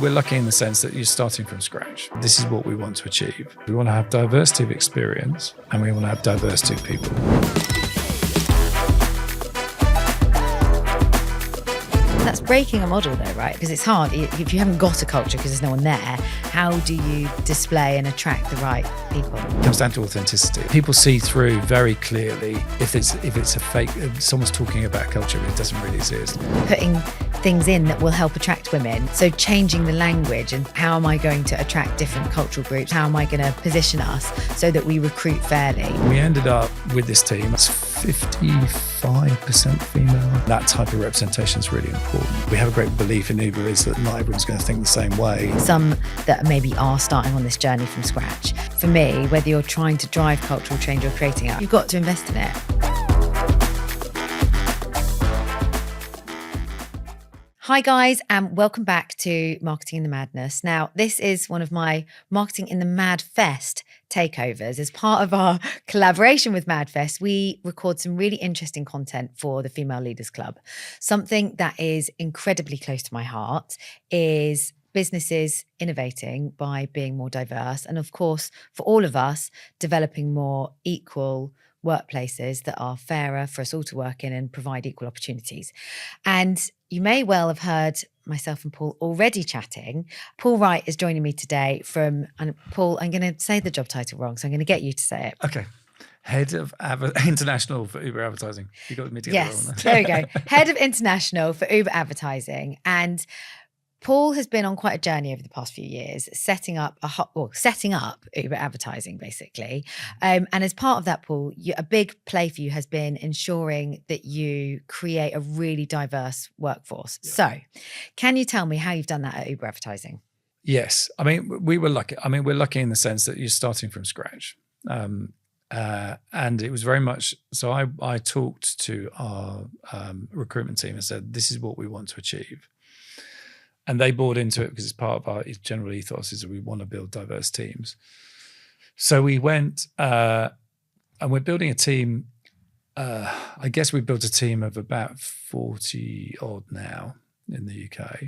We're lucky in the sense that you're starting from scratch. This is what we want to achieve. We want to have diversity of experience and we want to have diversity of people. That's breaking a model though, right? Because it's hard. If you haven't got a culture because there's no one there, how do you display and attract the right people? It comes down to authenticity. People see through very clearly if it's a fake, if someone's talking about culture, it doesn't really exist. Putting things in that will help attract women. So changing the language and how am I going to attract different cultural groups? How am I going to position us so that we recruit fairly? We ended up with this team, it's 55% female. That type of representation is really important. We have a great belief in Uber is that not everyone's going to think the same way. Some that maybe are starting on this journey from scratch. For me, whether you're trying to drive cultural change or creating it, you've got to invest in it. Hi guys, and welcome back to Marketing in the Madness. Now, this is one of my Marketing in the Mad Fest takeovers. As part of our collaboration with MadFest, we record some really interesting content for the Female Leaders Club. Something that is incredibly close to my heart is businesses innovating by being more diverse. And of course, for all of us, developing more equal workplaces that are fairer for us all to work in and provide equal opportunities. And you may well have heard myself and Paul already chatting. Paul Wright is joining me today and Paul, I'm going to say the job title wrong, so I'm going to get you to say it. Okay. Head of International for Uber Advertising. You got me together. Yes, there we go. Head of International for Uber Advertising. And Paul has been on quite a journey over the past few years, setting up Uber Advertising, basically. And as part of that, Paul, a big play for you has been ensuring that you create a really diverse workforce. Yeah. So can you tell me how you've done that at Uber Advertising? Yes. I mean, we're lucky in the sense that you're starting from scratch. And it was very much, so I talked to our recruitment team and said, this is what we want to achieve. And they bought into it because it's part of our general ethos is that we want to build diverse teams. So we went and we're building a team. I guess we built a team of about 40 odd now in the UK.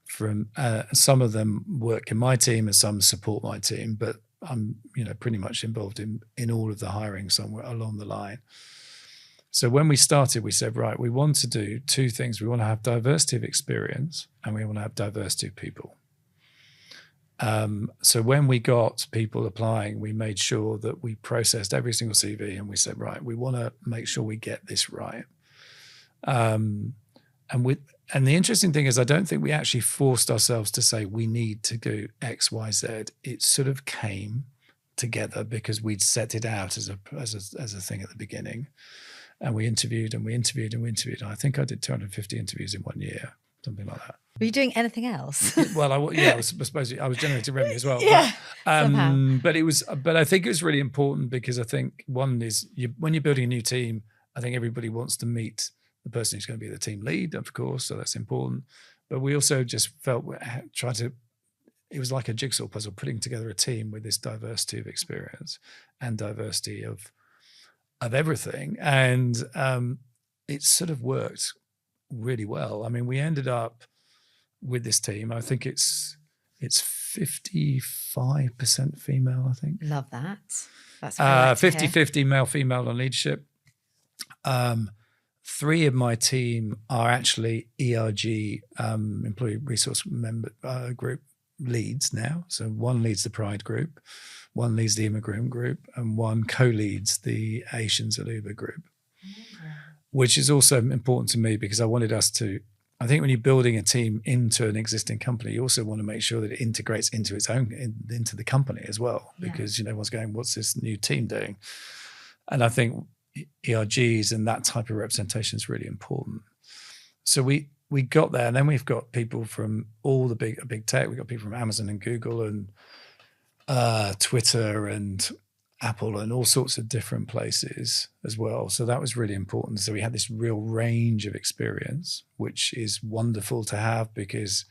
From some of them work in my team and some support my team, but I'm pretty much involved in all of the hiring somewhere along the line. So when we started, we said, right, we want to do two things. We want to have diversity of experience and we want to have diversity of people. So when we got people applying, we made sure that we processed every single CV and we said, right, we want to make sure we get this right. And the interesting thing is, I don't think we actually forced ourselves to say we need to do X, Y, Z. It sort of came together because we'd set it out as a thing at the beginning. And we interviewed and we interviewed and we interviewed. I think I did 250 interviews in 1 year, something like that. Were you doing anything else? Well, I was generating revenue as well. Yeah, but I think it was really important because I think one is when you're building a new team, I think everybody wants to meet the person who's going to be the team lead, of course, so that's important. But we also just felt it was like a jigsaw puzzle, putting together a team with this diversity of experience and diversity of everything. And it sort of worked really well. I mean, we ended up with this team, I think it's 55% female, I think. Love that. That's 50-50 male, female on leadership. 3 of my team are actually ERG, Employee Resource Member Group leads now. So one leads the Pride group, one leads the Immigrant group, and one co-leads the Asians at Uber group, which is also important to me because I wanted us to, I think when you're building a team into an existing company, you also want to make sure that it integrates into into the company as well, because everyone's going, what's this new team doing? And I think ERGs and that type of representation is really important. So we got there, and then we've got people from all the big tech. We've got people from Amazon and Google and Twitter and Apple and all sorts of different places as well. So that was really important. So we had this real range of experience, which is wonderful to have because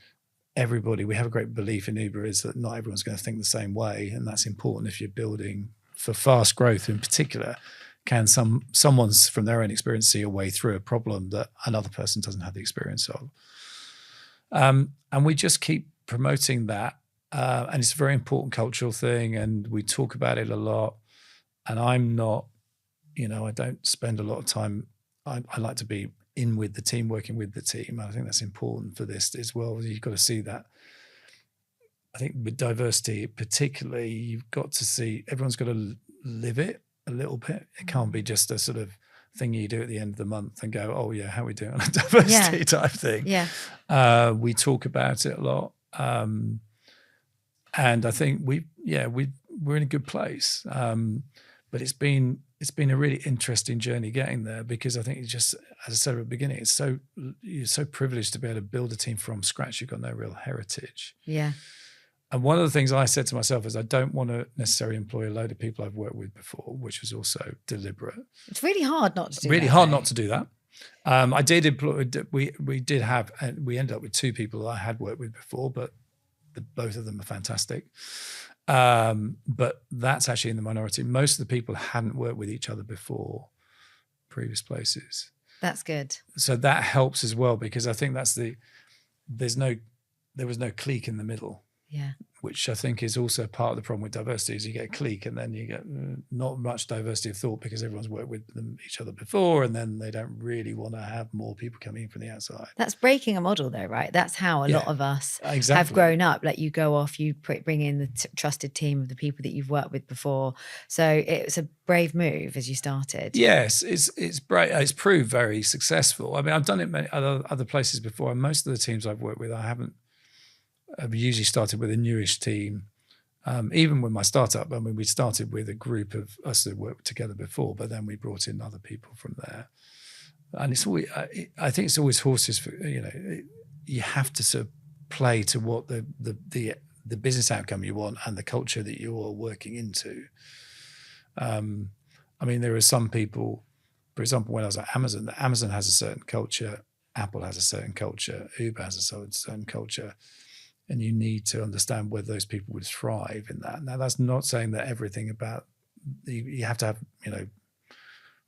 we have a great belief in Uber is that not everyone's going to think the same way. And that's important if you're building for fast growth in particular. Can someone's from their own experience see a way through a problem that another person doesn't have the experience of? And we just keep promoting that. And it's a very important cultural thing, and we talk about it a lot. And I'm not, I don't spend a lot of time. I like to be in with the team, working with the team. I think that's important for this as well. You've got to see that. I think with diversity, particularly, you've got to see everyone's got to live it a little bit. It can't be just a sort of thing you do at the end of the month and go, oh yeah, how are we doing on a diversity type thing? Yeah. We talk about it a lot. And I think we're in a good place. But it's been a really interesting journey getting there, because I think it's just, as I said at the beginning, you're so privileged to be able to build a team from scratch. You've got no real heritage. Yeah. And one of the things I said to myself is I don't want to necessarily employ a load of people I've worked with before, which was also deliberate. It's really hard not to do really that. hard not to do that. I did employ, we did have, and we ended up with 2 people I had worked with before, but both of them are fantastic. But that's actually in the minority. Most of the people hadn't worked with each other before previous places. That's good. So that helps as well, because I think there was no clique in the middle. Yeah. Which I think is also part of the problem with diversity, is you get a clique and then you get not much diversity of thought, because everyone's worked with each other before, and then they don't really want to have more people coming in from the outside. That's breaking a model though, right? That's how a lot of us have grown up. Like, you go off, you bring in the trusted team of the people that you've worked with before. So it's a brave move as you started. Yes, it's brave. It's proved very successful. I mean, I've done it many other places before, and most of the teams I've worked with, I've usually started with a newish team. Even with my startup, I mean, we started with a group of us that worked together before, but then we brought in other people from there. And it's always, I think it's always horses for, you have to sort of play to what the business outcome you want and the culture that you're working into. I mean, there are some people, for example, when I was at Amazon has a certain culture, Apple has a certain culture, Uber has a certain culture. And you need to understand whether those people would thrive in that. Now, that's not saying that everything about, you have to have,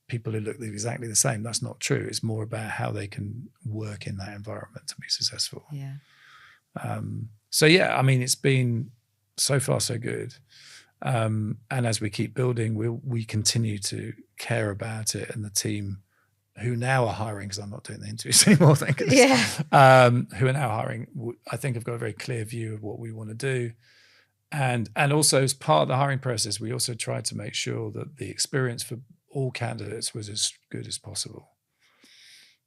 people who look exactly the same. That's not true. It's more about how they can work in that environment to be successful. Yeah. So yeah, I mean, it's been so far so good. And as we keep building, we continue to care about it, and the team who now are hiring, because I'm not doing the interviews anymore, thank goodness. Yeah. Who are now hiring, I think have got a very clear view of what we want to do. And also, as part of the hiring process, we also tried to make sure that the experience for all candidates was as good as possible.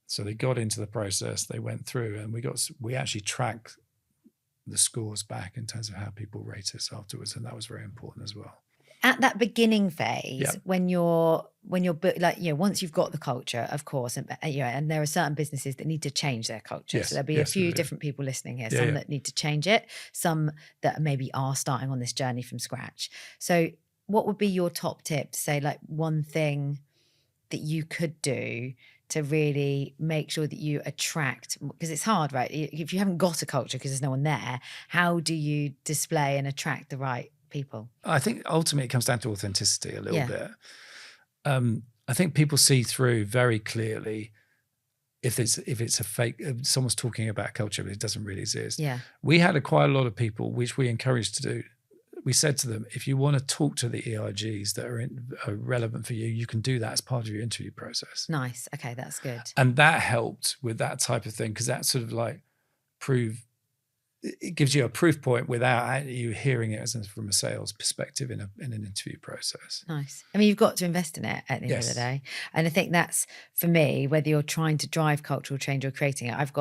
So they got into the process, they went through, and we actually tracked the scores back in terms of how people rate us afterwards, and that was very important as well. At that beginning phase, when you're like, once you've got the culture, of course, and there are certain businesses that need to change their culture. Yes, so there'll be a few different people listening here, some that need to change it, some that maybe are starting on this journey from scratch. So what would be your top tip to say, like, one thing that you could do to really make sure that you attract, because it's hard, right? If you haven't got a culture because there's no one there, how do you display and attract the right people? I think ultimately it comes down to authenticity a little bit. I think people see through very clearly if it's a fake, if someone's talking about culture but it doesn't really exist. Yeah. We had quite a lot of people, which we encouraged to do. We said to them, if you want to talk to the EIGs that are relevant for you, you can do that as part of your interview process. Nice. Okay, that's good. And that helped with that type of thing, because that sort of like it gives you a proof point without you hearing it from a sales perspective in an interview process. Nice. I mean, you've got to invest in it at the end of the day. And I think that's, for me, whether you're trying to drive cultural change or creating it,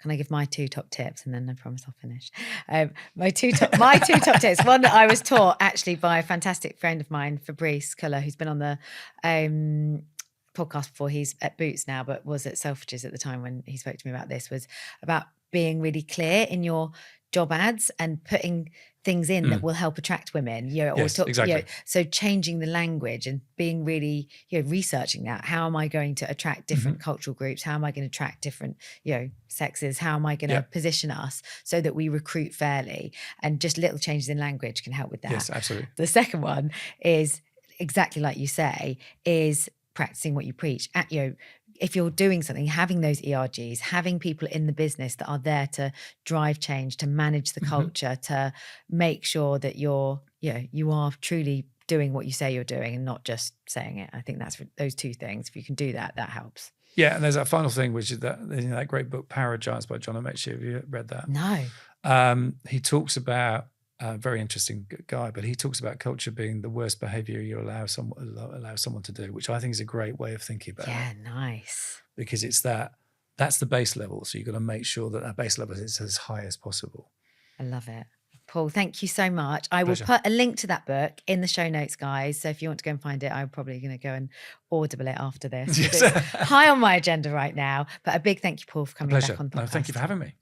can I give my 2 top tips? And then I promise I'll finish. My two top tips. One that I was taught actually by a fantastic friend of mine, Fabrice Culler, who's been on the podcast before. He's at Boots now, but was at Selfridges at the time when he spoke to me about this, was about being really clear in your job ads and putting things in that will help attract women. Exactly. So changing the language and being really, researching that. How am I going to attract different cultural groups? How am I going to attract different, sexes? How am I going to position us so that we recruit fairly? And just little changes in language can help with that. Yes, absolutely. The second one is exactly like you say, is practicing what you preach. if you're doing something, having those ERGs, having people in the business that are there to drive change, to manage the culture, to make sure that you are truly doing what you say you're doing and not just saying it. I think that's those two things. If you can do that, that helps. Yeah, and there's that final thing, which is that great book, Power of Giants by John Amechi. Have you read that? No. He talks about very interesting guy, but he talks about culture being the worst behavior you allow someone to do, which I think is a great way of thinking about it. Yeah, nice. Because it's that's the base level. So you've got to make sure that base level is as high as possible. I love it. Paul, thank you so much. I will Pleasure. put a link to that book in the show notes, guys. So if you want to go and find it, I'm probably going to go and audible it after this. Yes. It's high on my agenda right now. But a big thank you, Paul, for coming back on the podcast. No, thank you for having me.